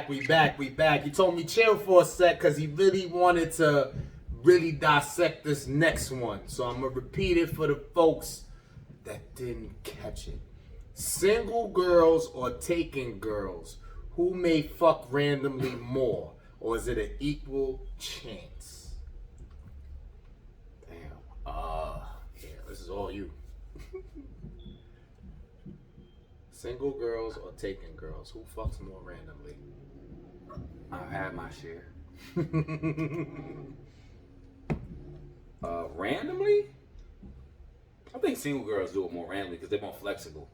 We back. He told me chill for a sec because he really wanted to really dissect this next one. So I'm going to repeat it for the folks that didn't catch it. Single girls or taken girls, who may fuck randomly more? Or is it an equal chance? Damn. Yeah, this is all you. Single girls or taken girls, who fucks more randomly? I've had my share. Randomly? I think single girls do it more randomly because they're more flexible.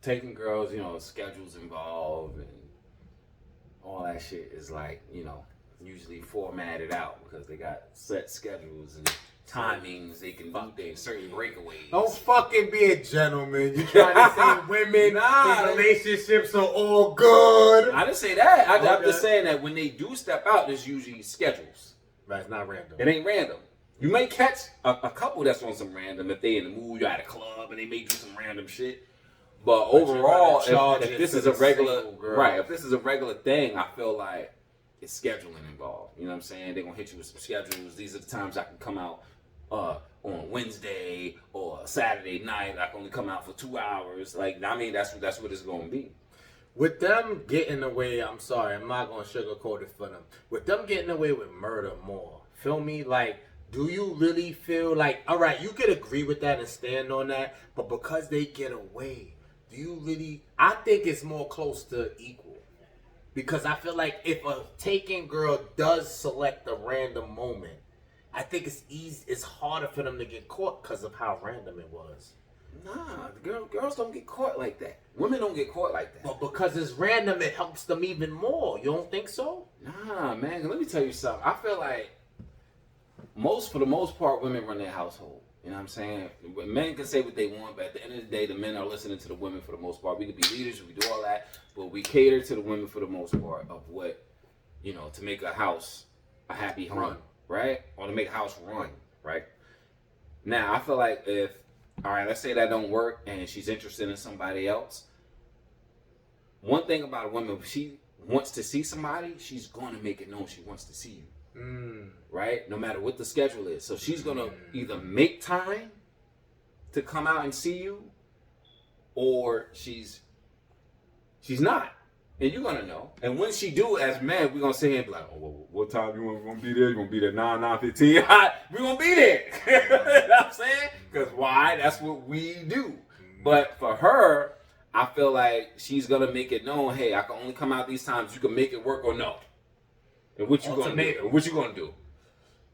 Taking girls, schedules involved and all that shit is like, usually formatted out because they got set schedules and timings. They can do things, certain breakaways. Don't fucking be a gentleman. You trying to say women, their relationships are all good. I didn't say that. I'm just saying that when they do step out, there's usually schedules. Right, it's not random. It ain't random. You may catch a couple that's on some random if they in the mood, you're at a club and they may do some random shit. But overall, if this is a regular if this is a regular thing, I feel like it's scheduling involved. You know what I'm saying? They're gonna hit you with some schedules. These are the times I can come out on Wednesday or Saturday night. I can only come out for 2 hours. That's what it's gonna be. With them getting away, I'm sorry, I'm not gonna sugarcoat it for them. With them getting away with murder more, feel me? Like, do you really feel like, all right, you could agree with that and stand on that, but because they get away, do you really? I think it's more close to equal. Because I feel like if a taken girl does select a random moment, I think it's harder for them to get caught because of how random it was. Nah, girls don't get caught like that. Women don't get caught like that. But because it's random, it helps them even more. You don't think so? Nah, man. Let me tell you something. I feel like for the most part, women run their household. You know what I'm saying? Men can say what they want, but at the end of the day, the men are listening to the women for the most part. We could be leaders, we do all that, but we cater to the women for the most part of what, to make a house a happy home, right? Or to make a house run, right? Now, I feel like let's say that don't work and she's interested in somebody else. One thing about a woman, if she wants to see somebody, she's going to make it known she wants to see you. Right? No matter what the schedule is. So she's going to either make time to come out and see you, or she's not. And you're going to know. And when she do, as men, we're going to sit here and be like, oh, well, what time you want to be there? You going to be there 9:15? We're going to be there. You know what I'm saying? Because why? That's what we do. But for her, I feel like she's going to make it known, hey, I can only come out these times. You can make it work or no. And what you gonna do? What you gonna do?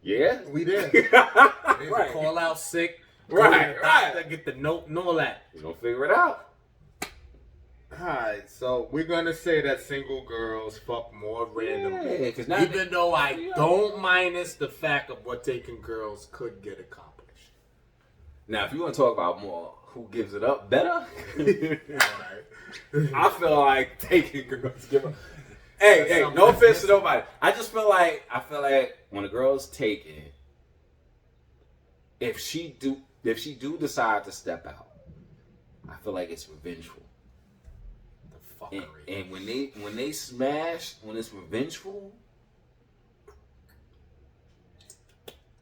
Yeah, we did. Right. Call out sick. Right. Get the note and all that. You gonna figure it out. Alright, so we're gonna say that single girls fuck more randomly. Yeah, even though I don't minus the fact of what taking girls could get accomplished. Now, if you want to talk about more, who gives it up better? I feel like taking girls give up. Hey, no offense to nobody. I feel like when a girl's taken, if she do decide to step out, I feel like it's revengeful. The fuckery. And when they smash, when it's revengeful,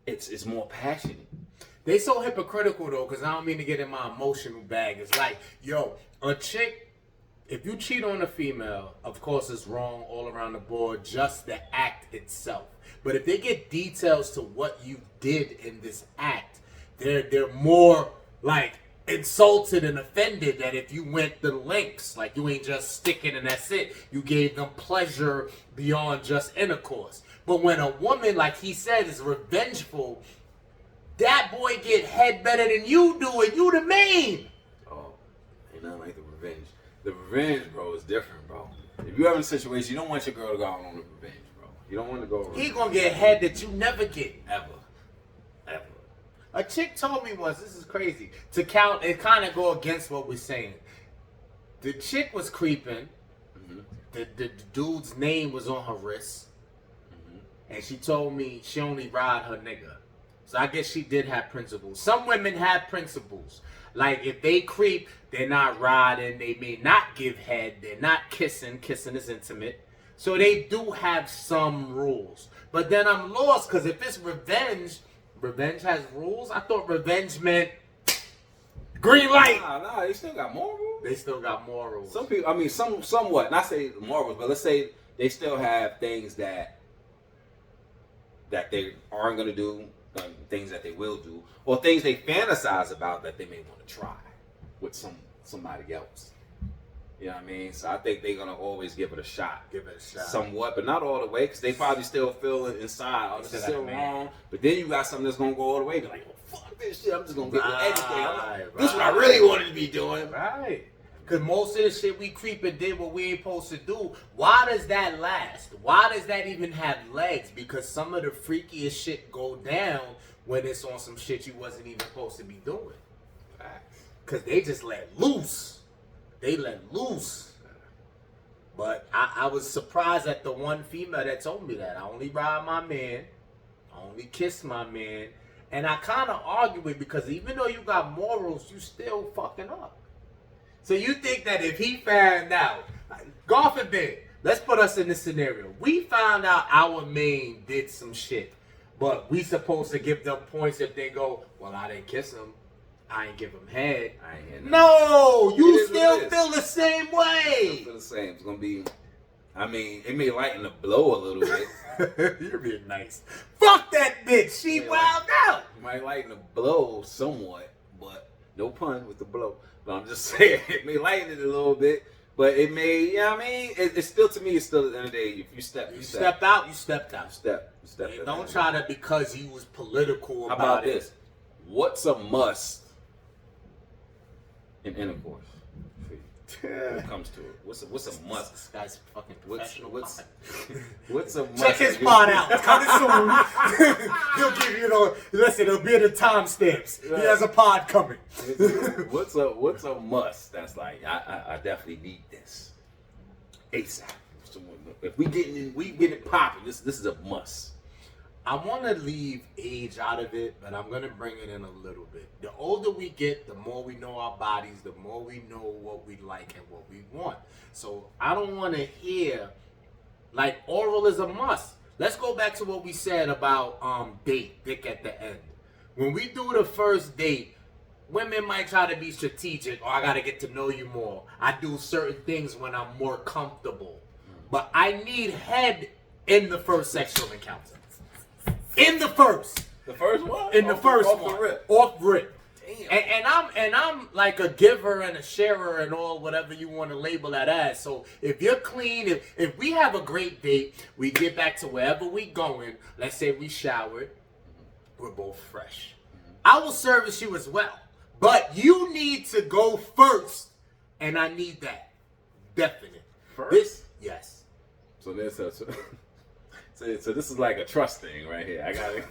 it's more passionate. They so hypocritical though, because I don't mean to get in my emotional bag. It's like, a chick. If you cheat on a female, of course it's wrong all around the board, just the act itself. But if they get details to what you did in this act, they're more like insulted and offended that if you went the lengths, like you ain't just sticking and that's it. You gave them pleasure beyond just intercourse. But when a woman, like he said, is revengeful, that boy get head better than you do, and you the main. Oh, ain't nothing like the revenge. The revenge, bro, is different, bro. If you're having a situation, you don't want your girl to go out on the revenge, bro. You don't want to go. He gonna get head that you never get. Ever. A chick told me once, this is crazy, to count, it kind of go against what we're saying. The chick was creeping. Mm-hmm. The dude's name was on her wrist. Mm-hmm. And she told me she only ride her nigga. So I guess she did have principles. Some women have principles. Like, if they creep, they're not riding. They may not give head. They're not kissing. Kissing is intimate. So they do have some rules. But then I'm lost because if it's revenge has rules? I thought revenge meant green light. Nah, they still got morals. They still got morals. Some people, I mean, somewhat. Not say morals, but let's say they still have things that they aren't gonna do, things that they will do, or things they fantasize about that they may want to try with somebody else. You know what I mean? So I think they're gonna always give it a shot. Somewhat, but not all the way, because they probably still feel it inside. Oh, this is still wrong. But then you got something that's gonna go all the way. Be like, oh, fuck this shit. I'm just gonna get with everything. This is what I really wanted to be doing. Right. Because most of the shit we creep and did what we ain't supposed to do, why does that last? Why does that even have legs? Because some of the freakiest shit go down when it's on some shit you wasn't even supposed to be doing. Because they just let loose. They let loose. But I was surprised at the one female that told me that. I only ride my man. I only kiss my man. And I kind of argue with, because even though you got morals, you still fucking up. So you think that if he found out, God forbid, let's put us in this scenario. We found out our main did some shit, but we supposed to give them points if they go, well, I didn't kiss him. I ain't give him head. No, you still feel the same way. Still feel the same. It's gonna be. I mean, it may lighten the blow a little bit. You're being nice. Fuck that bitch. She wild out. You might lighten the blow somewhat, but no pun with the blow. But I'm just saying, it may lighten it a little bit, but it may. You know what I mean? It's still, to me, it's still at the end of the day. If you step out. You stepped out. Step. Don't try to, because he was political about it. How about this? What's a must in intercourse for you? When it comes to it, what's a must? This guy's fucking professional. What's a must? Check his pod out. It's coming soon. He'll give you listen. It'll be in the timestamps. He has a pod coming. What's a must? That's like I definitely need this ASAP. If we getting it popping, this is a must. I want to leave age out of it, but I'm going to bring it in a little bit. The older we get, the more we know our bodies, the more we know what we like and what we want. So I don't want to hear, like, oral is a must. Let's go back to what we said about dick at the end. When we do the first date, women might try to be strategic, or I got to get to know you more. I do certain things when I'm more comfortable. But I need head in the first sexual encounter. In the first. The first one? In the first one. Off rip. Damn. And I'm like a giver and a sharer and all, whatever you want to label that as. So if you're clean, if we have a great date, we get back to wherever we going. Let's say we showered. We're both fresh. I will service you as well. But you need to go first. And I need that. Definite. First? Yes. So this is like a trust thing right here. I gotta.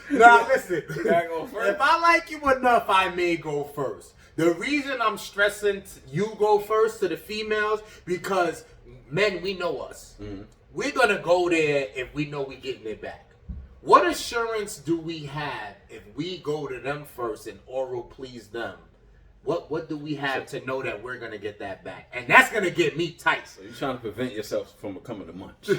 Now listen. Gotta go first. If I like you enough, I may go first. The reason I'm stressing you go first to the females, because men, we know us. Mm-hmm. We're gonna go there if we know we getting it back. What assurance do we have if we go to them first and oral please them? What do we have to know that we're gonna get that back? And that's gonna get me tight. So you're trying to prevent yourself from becoming a munch.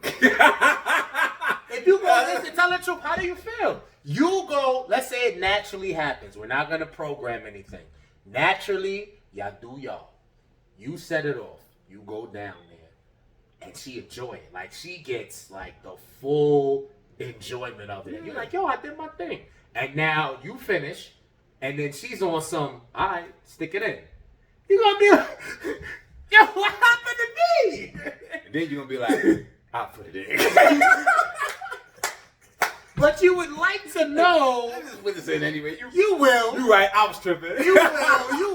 If you go, listen, tell the truth. How do you feel? You go. Let's say it naturally happens. We're not gonna program anything. Naturally, y'all do y'all. You set it off. You go down there, and she enjoy it. Like, she gets like the full enjoyment of it. You're like, yo, I did my thing. And now you finish. And then she's on some, all right, stick it in. You're going to be like, yo, what happened to me? And then you're going to be like, I'll put it in. But you would like to know. I just put this in anyway. You will. You're right, I was tripping. You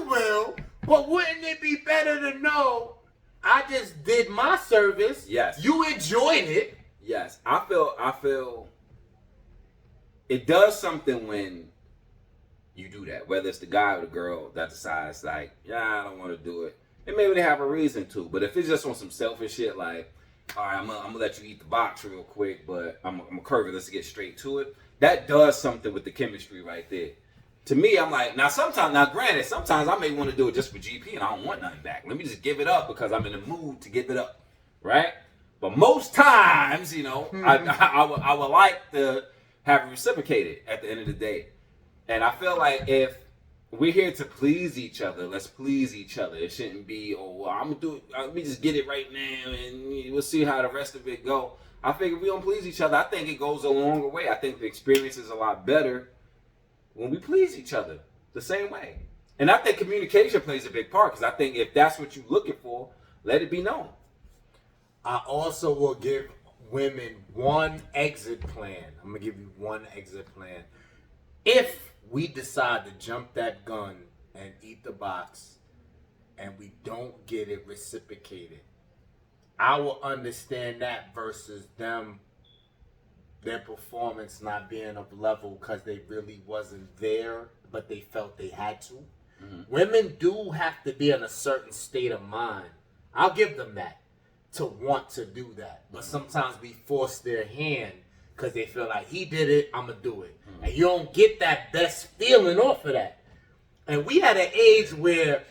will. But wouldn't it be better to know I just did my service? Yes. You enjoyed it. Yes. I feel it does something when you do that, whether it's the guy or the girl that decides, like, yeah, I don't want to do it. And maybe they have a reason to, but if it's just on some selfish shit, like, all right, I'm gonna let you eat the box real quick, but I'm gonna curve it. Let's get straight to it. That does something with the chemistry right there. To me, I'm like, now granted, sometimes I may want to do it just for GP and I don't want nothing back. Let me just give it up because I'm in the mood to give it up, right? But most times, you know, I would like to have it reciprocated at the end of the day. And I feel like if we're here to please each other, let's please each other. It shouldn't be, oh, well, I'm going to do it, let me just get it right now and we'll see how the rest of it go. I think if we don't please each other, I think it goes a longer way. I think the experience is a lot better when we please each other the same way. And I think communication plays a big part because I think if that's what you're looking for, let it be known. I also will give women one exit plan. I'm going to give you one exit plan. If we decide to jump that gun and eat the box and we don't get it reciprocated, I will understand that versus them, their performance not being of level because they really wasn't there, but they felt they had to. Mm-hmm. Women do have to be in a certain state of mind. I'll give them that, to want to do that. But sometimes we force their hand because they feel like he did it, I'm going to do it. Mm-hmm. And you don't get that best feeling off of that. And we had an age where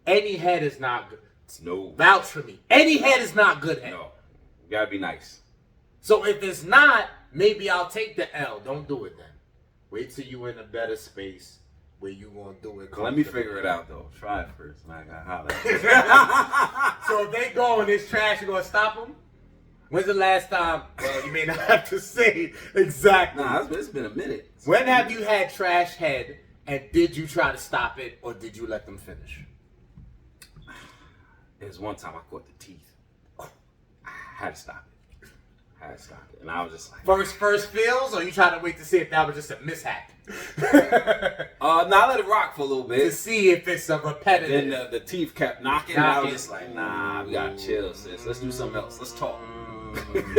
any head is not good. No. Vouch for me. Any head is not good head. No. You got to be nice. So if it's not, maybe I'll take the L. Don't do it then. Wait till you're in a better space where you gonna do it. Let me figure it out though. Try it first. I gotta holler. So if they go in this trash, you gonna stop them? When's the last time? Well, you may not have to say exactly. Nah, it's been a minute. When have you had trash head, and did you try to stop it, or did you let them finish? There's one time I caught the teeth. I had to stop it. And I was just like... First feels, or you try to wait to see if that was just a mishap? I let it rock for a little bit. To see if it's a repetitive. Then the teeth kept knocking, and I was just like, nah, we gotta chill, sis. Let's do something else. Let's talk. And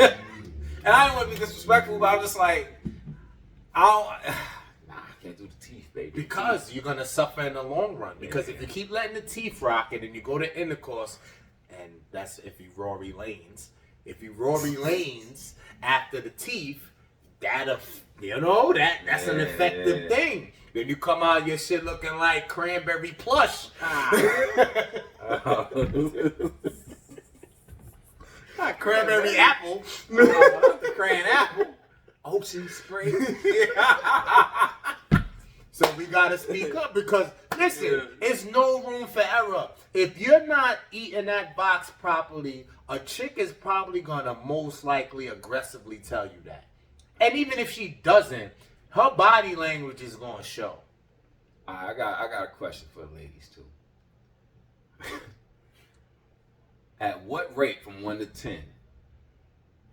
I didn't want to be disrespectful, but I was just like, I can't do the teeth, baby. Because you're going to suffer in the long run. Because if you keep letting the teeth rock it and you go to intercourse, and that's if you Rory Lanes. If you Rory Lanes after the teeth, that's an effective thing. Then you come out your shit looking like cranberry plush. Not cranberry apple. The crayon apple. Ocean spray. So we gotta speak up because listen, it's no room for error. If you're not eating that box properly, a chick is probably gonna most likely aggressively tell you that. And even if she doesn't, her body language is gonna show. I got a question for the ladies too. At what rate from 1 to 10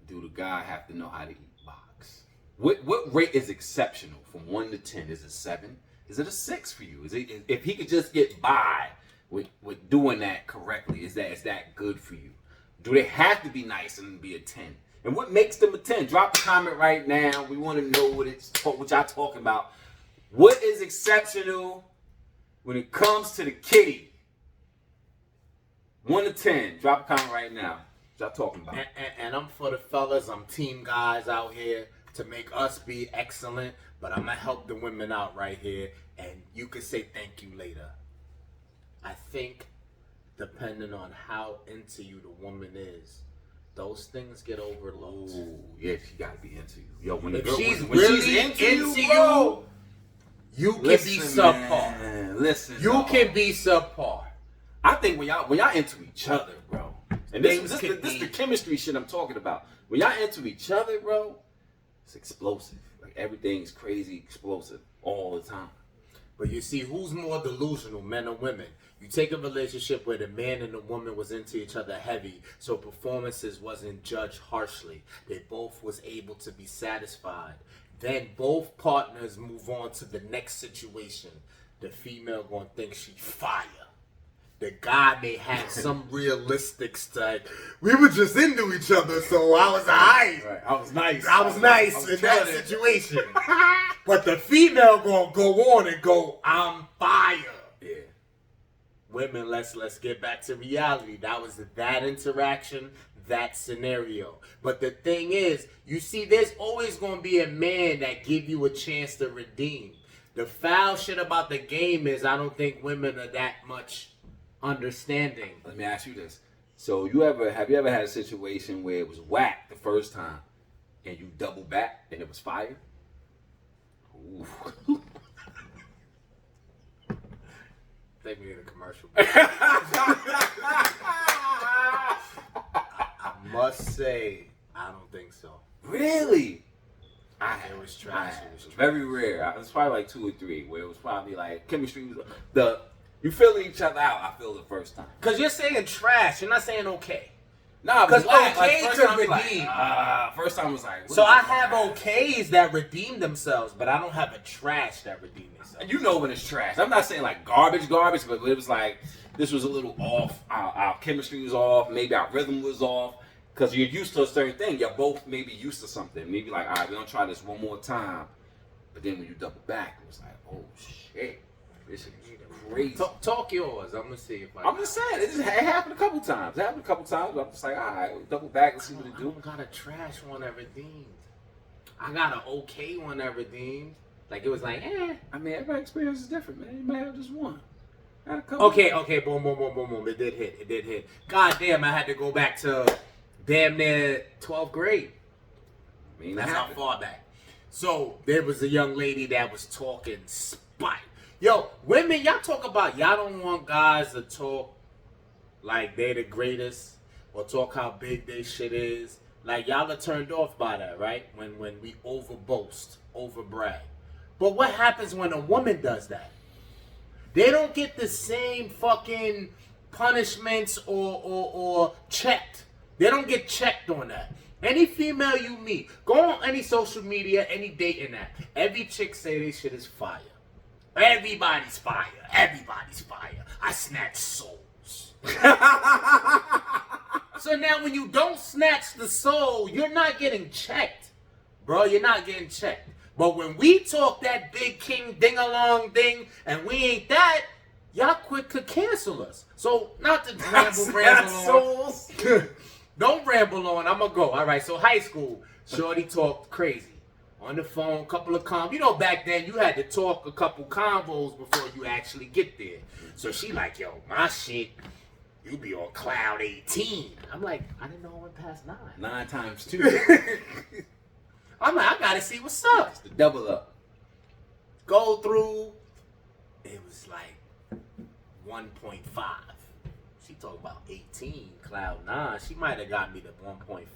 do the guy have to know how to eat box? What rate is exceptional from 1 to 10? Is it 7? Is it a 6 for you? If he could just get by with doing that correctly, is that good for you? Do they have to be nice and be a 10? And what makes them a 10? Drop a comment right now. We want to know what y'all talking about. What is exceptional when it comes to the kitty? 1 to 10. Drop a comment right now. What y'all talking about? And I'm for the fellas. I'm team guys out here to make us be excellent. But I'm going to help the women out right here. And you can say thank you later. I think depending on how into you the woman is, those things get overlooked. Ooh, yeah, she got to be into you. Yo, when she's into you, bro, you can be subpar. Man, listen, you can be subpar. I think when y'all into each other, bro, and this is the chemistry shit I'm talking about. When y'all into each other, bro, it's explosive. Like everything's crazy explosive all the time. But you see, who's more delusional, men or women? You take a relationship where the man and the woman was into each other heavy, so performances wasn't judged harshly. They both was able to be satisfied. Then both partners move on to the next situation. The female gonna think she fire. The guy may have some realistic like, we were just into each other, so I was alright. Right. I was nice in that situation. But the female gonna go on and go, I'm fire. Yeah. Women, let's get back to reality. That was that interaction, that scenario. But the thing is, you see, there's always gonna be a man that give you a chance to redeem. The foul shit about the game is I don't think women are that much understanding. Let me ask you this. So have you ever had a situation where it was whack the first time and you double back and it was fire? Ooh. Take me to the commercial. I must say, I don't think so. Really? It was trash. It was trash. Very rare. It's probably like 2 or 3 where it was probably like chemistry was you feeling each other out. I feel the first time. Cause you're saying trash. You're not saying okay. Nah, because okay like, could redeem. First time was like. So I have okays that redeem themselves, but I don't have a trash that redeem themselves. You know when it's trash. I'm not saying like garbage, but it was like this was a little off. Our chemistry was off. Maybe our rhythm was off. Because you're used to a certain thing. You're both maybe used to something. Maybe like, all right, we're going to try this one more time. But then when you double back, it was like, oh, shit. This is crazy. Talk yours. I'm going to see if I'm just saying. It happened a couple times. But I'm just like, all right, we'll double back and see what it do. I don't got a trash one that redeemed. I got an okay one that redeemed. Like, it was like, eh. I mean, everybody's experience is different, man. You might have just one. Okay, boom. It did hit. God damn, I had to go back to damn near 12th grade. I mean, that's how far back. So there was a young lady that was talking spite. Yo, women, y'all talk about y'all don't want guys to talk like they're the greatest or talk how big they shit is. Like y'all are turned off by that, right? When we overboast, overbrag. But what happens when a woman does that? They don't get the same fucking punishments or checked. They don't get checked on that. Any female you meet, go on any social media, any dating app. Every chick say this shit is fire. Everybody's fire. I snatch souls. So now when you don't snatch the soul, you're not getting checked. Bro, you're not getting checked. But when we talk that big king ding-along thing and we ain't that, y'all quick to cancel us. So not to ramble on. Don't ramble on. I'm going to go. All right, so high school, shorty talked crazy. On the phone, couple of combos. You know, back then, you had to talk a couple combos before you actually get there. So she like, yo, my shit, you be on cloud 18. I'm like, I didn't know it went past 9. 9 times 2. I'm like, I got to see what's up. It's the double up. Go through. It was like 1.5. She talked about 18, cloud 9. She might have got me to 1.5.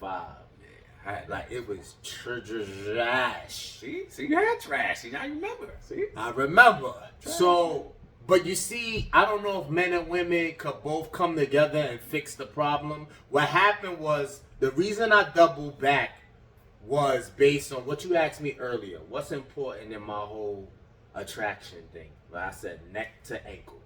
Yeah, like it was trash. See, you had trash. See, now you remember. See, I remember. Trash. So, but you see, I don't know if men and women could both come together and fix the problem. What happened was the reason I doubled back was based on what you asked me earlier. What's important in my whole attraction thing? Where I said neck to ankle.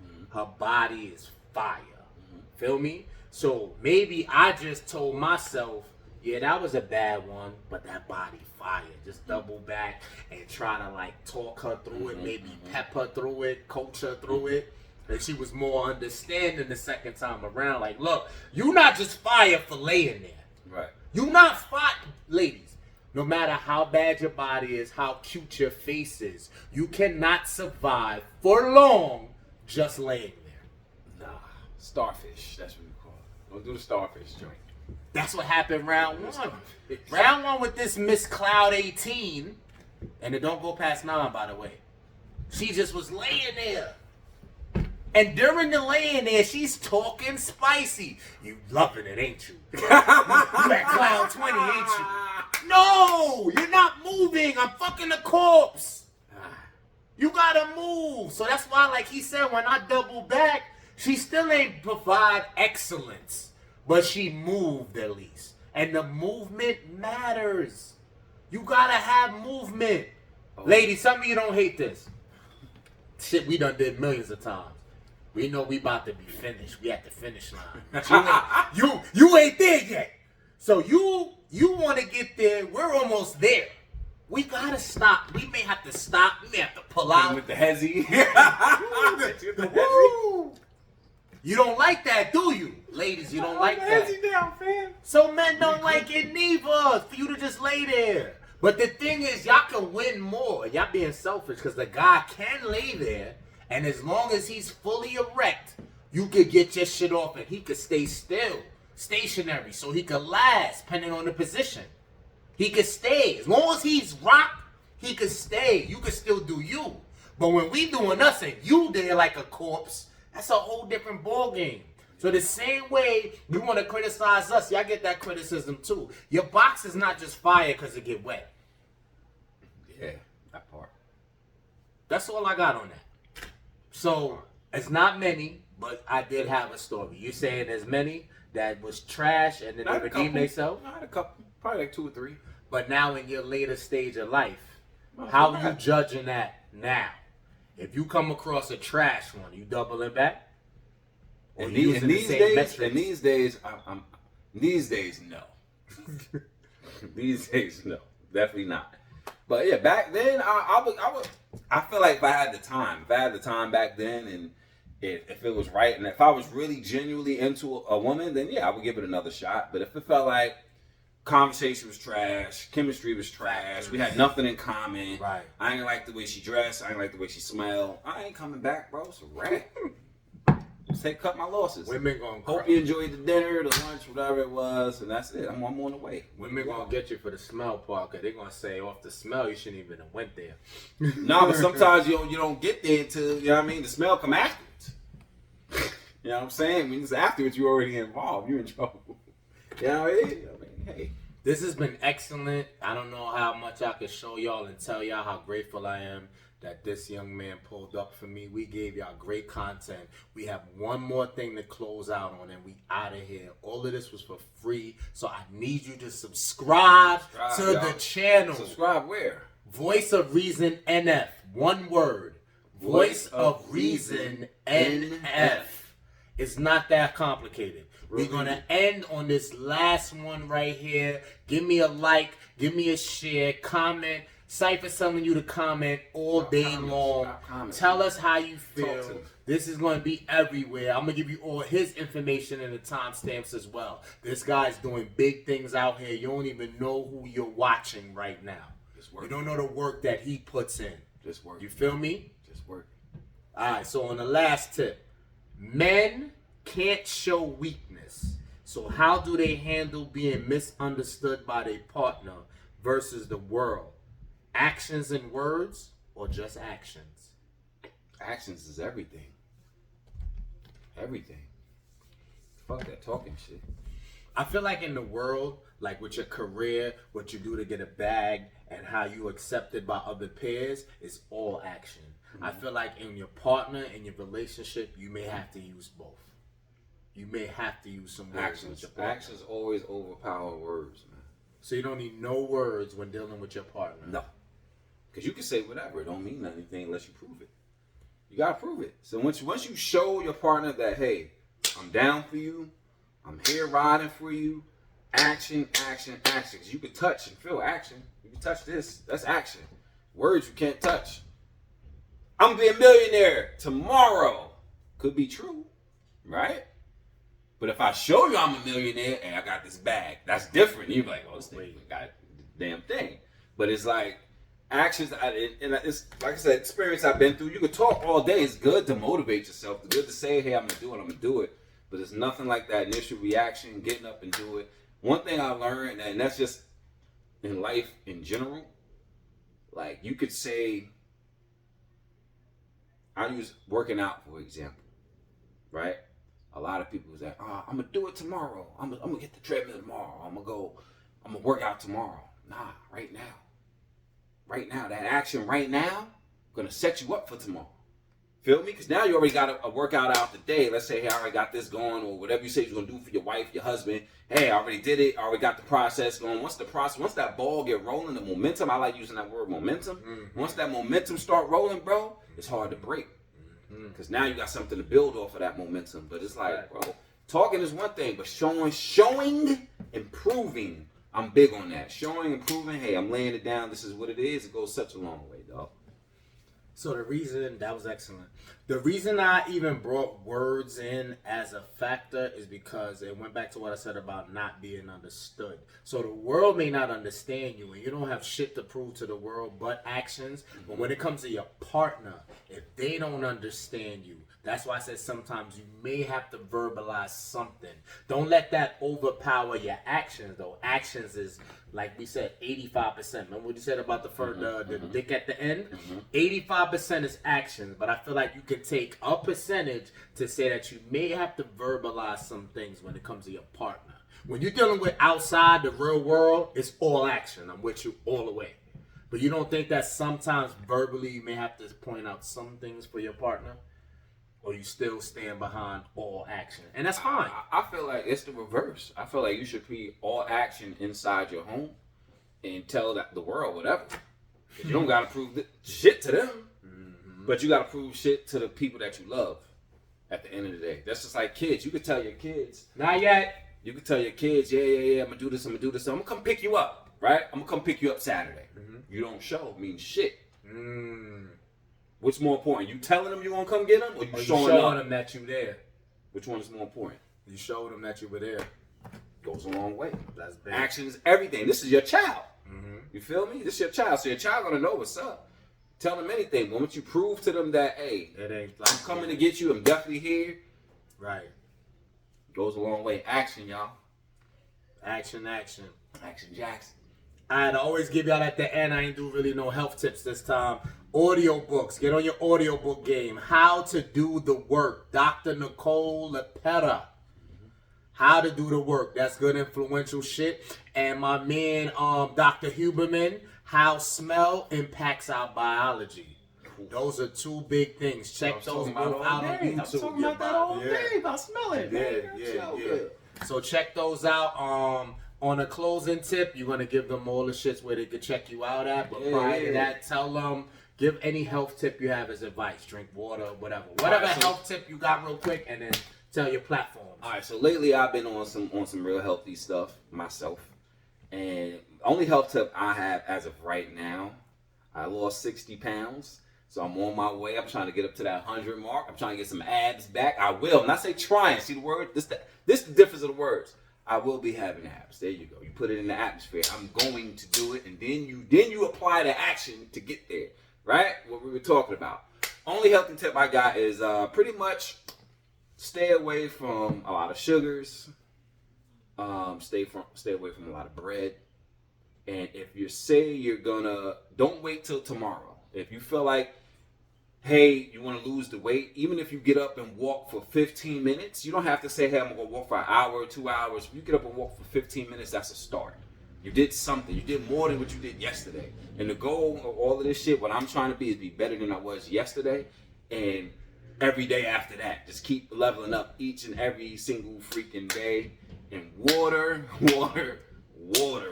Mm-hmm. Her body is fire. Mm-hmm. Feel me? So maybe I just told myself, yeah, that was a bad one, but that body fire. Just double back and try to like talk her through it, maybe pep her through it, coach her through it. And she was more understanding the second time around. Like, look, you not just fire for laying there. Right. You not fire, ladies. No matter how bad your body is, how cute your face is, you cannot survive for long just laying there. Nah, starfish. That's what we call it. Don't do the starfish joint. That's what happened round 1. Round 1 with this Miss Cloud 18, and it don't go past 9, by the way. She just was laying there. And during the laying there, she's talking spicy. You loving it, ain't you? You at Cloud 20, ain't you? No, you're not moving. I'm fucking the corpse. You gotta move. So that's why, like he said, when I double back, she still ain't provide excellence. But she moved at least. And the movement matters. You gotta have movement. Oh. Ladies, some of you don't hate this. Shit we done did millions of times. We know we about to be finished. We at the finish line. You ain't there yet. So you want to get there. We're almost there. We gotta stop. We may have to stop. We may have to pull out. With the hezzy. You don't like that, do you? Ladies, you don't like that. Down, fam. So men don't like it neither. For you to just lay there. But the thing is, y'all can win more. Y'all being selfish because the guy can lay there, and as long as he's fully erect, you could get your shit off and he could stay still, stationary, so he could last, depending on the position. He could stay. As long as he's rocked, he could stay. You could still do you. But when we doing us and you there like a corpse, that's a whole different ball game. So the same way you want to criticize us, y'all get that criticism too. Your box is not just fire because it get wet. Yeah, that part. That's all I got on that. So it's not many, but I did have a story. You saying there's many that was trash and then they redeemed themselves? I had a couple, probably like 2 or 3. But now in your later stage of life, how you judging that now? If you come across a trash one, you doubling back? Or And using these the same days, metrics? and these days, these days, no. These days, no, definitely not. But yeah, back then, I feel like if I had the time back then, and if it was right, and if I was really genuinely into a woman, then yeah, I would give it another shot. But if it felt like conversation was trash, chemistry was trash, we had nothing in common, Right. I ain't like the way she dressed, I ain't like the way she smelled, I ain't coming back, bro. It's a wrap. Cut my losses. Women gonna Hope you enjoyed the dinner, the lunch, whatever it was, and that's it. I'm on the way. Women gonna get you for the smell part, cause they gonna say off the smell you shouldn't even have went there. No, but sometimes you don't get there until, you know what I mean, the smell come afterwards. You know what I'm saying? When it's afterwards, you're already involved. You're in trouble. You know what I mean? Hey. This has been excellent. I don't know how much I can show y'all and tell y'all how grateful I am that this young man pulled up for me. We gave y'all great content. We have one more thing to close out on and we out of here. All of this was for free. So I need you to subscribe to the channel. Subscribe where? Voice of Reason NF. One word. Voice of Reason NF. It's not that complicated. We're going to end on this last one right here. Give me a like. Give me a share. Comment. cyph is telling you to comment all day long. Tell us how you feel. This is going to be everywhere. I'm going to give you all his information and the timestamps as well. This guy's doing big things out here. You don't even know who you're watching right now. You don't know the work that he puts in. Just work. You feel me? Just work. All right, so on the last tip, men can't show weakness. So how do they handle being misunderstood by their partner versus the world? Actions and words or just actions? Actions is everything. Everything. Fuck that talking shit. I feel like in the world, like with your career, what you do to get a bag, and how you accepted by other peers is all action. Mm-hmm. I feel like in your partner, in your relationship, you may have to use both. You may have to use some words. Actions. Actions always overpower words, man. So you don't need no words when dealing with your partner. No. Because you can say whatever. It don't mean anything unless you prove it. You got to prove it. So once you show your partner that, hey, I'm down for you, I'm here riding for you, action, action, action. Because you can touch and feel action. You can touch this. That's action. Words you can't touch. I'm going to be a millionaire tomorrow. Could be true, right? But if I show you I'm a millionaire and I got this bag, that's different. You're like, oh, this thing got the damn thing. But it's like actions, and it's like I said, experience I've been through. You could talk all day. It's good to motivate yourself. It's good to say, hey, I'm going to do it. I'm going to do it. But it's nothing like that initial reaction, getting up and do it. One thing I learned, and that's just in life in general, like you could say, I use working out for example, right? A lot of people say, oh, I'm going to do it tomorrow. I'm going to get the treadmill tomorrow. I'm going to work out tomorrow. Nah, right now. Right now. That action right now going to set you up for tomorrow. Feel me? Because now you already got a workout out today. Let's say, hey, I already got this going, or whatever you say you're going to do for your wife, your husband. Hey, I already did it. I already got the process going. Once that ball get rolling, the momentum, I like using that word momentum. Mm-hmm. Once that momentum start rolling, bro, it's hard to break. Because now you got something to build off of that momentum. But it's like, bro, talking is one thing, but showing and proving, I'm big on that. Showing and proving, hey, I'm laying it down. This is what it is. It goes such a long way, dog. So the reason, that was excellent. The reason I even brought words in as a factor is because it went back to what I said about not being understood. So the world may not understand you, and you don't have shit to prove to the world but actions. But when it comes to your partner, if they don't understand you, that's why I said sometimes you may have to verbalize something. Don't let that overpower your actions, though. Actions is, like we said, 85%. Remember what you said about the dick at the end? 85% is actions, but I feel like you can take a percentage to say that you may have to verbalize some things when it comes to your partner. When you're dealing with outside the real world, it's all action. I'm with you all the way. But you don't think that sometimes verbally you may have to point out some things for your partner? Or you still stand behind all action? And that's fine. I feel like it's the reverse. I feel like you should be all action inside your home and tell the world whatever. You don't got to prove shit to them, but you got to prove shit to the people that you love at the end of the day. That's just like kids. You could tell your kids. Not yet. You could tell your kids, yeah, I'm going to do this, I'm going to do this. I'm going to come pick you up, right? I'm going to come pick you up Saturday. You don't show means shit. What's more important? You telling them you gonna come get them, or you showing them that you there? Which one is more important? You showed them that you were there. Goes a long way. That's big. Action is everything. This is your child. You feel me? This is your child, so your child gonna know what's up. Tell them anything. But once you prove to them that, hey, I'm coming to get you. I'm definitely here. Right. Goes a long way. Action, y'all. Action. Action Jackson. I'd always give y'all at the end. I ain't do really no health tips this time. Audiobooks. Get on your audiobook game. How to Do the Work. Dr. Nicole Lepera. How to Do the Work. That's good influential shit. And my man, Dr. Huberman, How Smell Impacts Our Biology. Those are two big things. Check those both out on YouTube. I'm talking about that all day, about smelling. Yeah. So check those out. On a closing tip, you're going to give them all the shits where they can check you out at. But prior to that, tell them, give any health tip you have as advice. Drink water, whatever. Whatever health tip you got real quick, and then tell your platforms. All right, so lately I've been on some real healthy stuff myself. And only health tip I have as of right now, I lost 60 pounds. So I'm on my way. I'm trying to get up to that 100 mark. I'm trying to get some abs back. I will. Not say trying. See the word? This the difference of the words. I will be having abs. There you go. You put it in the atmosphere. I'm going to do it, and then you apply the action to get there. Right? What we were talking about. Only healthy tip I got is pretty much stay away from a lot of sugars. Stay away from a lot of bread. And if you say don't wait till tomorrow. If you feel like, hey, you want to lose the weight, even if you get up and walk for 15 minutes, you don't have to say, hey, I'm going to walk for an hour or 2 hours. If you get up and walk for 15 minutes, that's a start. You did something. You did more than what you did yesterday. And the goal of all of this shit, what I'm trying to be is be better than I was yesterday. And every day after that, just keep leveling up each and every single freaking day. And water,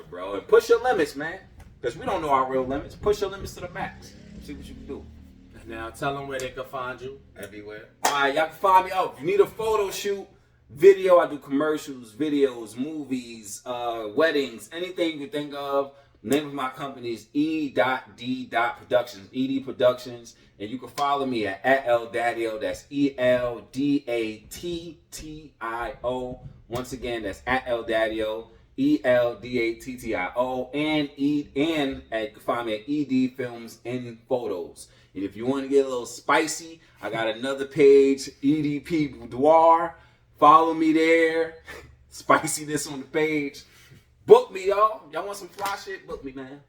bro. And push your limits, man. Because we don't know our real limits. Push your limits to the max. See what you can do. Now tell them where they can find you. Everywhere. All right, y'all can find me out. If you need a photo shoot, video, I do commercials, videos, movies, weddings, anything you can think of. Name of my company is E.D.Productions, ED Productions. And you can follow me at eldattio. That's ELDATTIO. Once again, that's at eldattio. ELDATTIO. And you can find me at ED Films and Photos. And if you want to get a little spicy, I got another page, EDP Boudoir. Follow me there. Spiciness on the page. Book me, y'all. Y'all want some fly shit? Book me, man.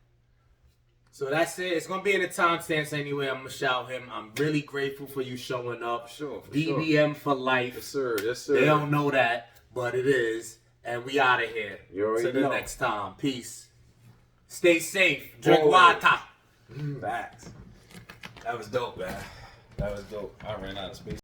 So that's it. It's going to be in the timestamps anyway. I'm going to shout him. I'm really grateful for you showing up. Sure. DBM for life. Yes, sir. They don't know that, but it is. And we out of here. You already Till the know. next time. Peace. Stay safe. Drink water. Facts. That was dope, man. That was dope. I ran out of space.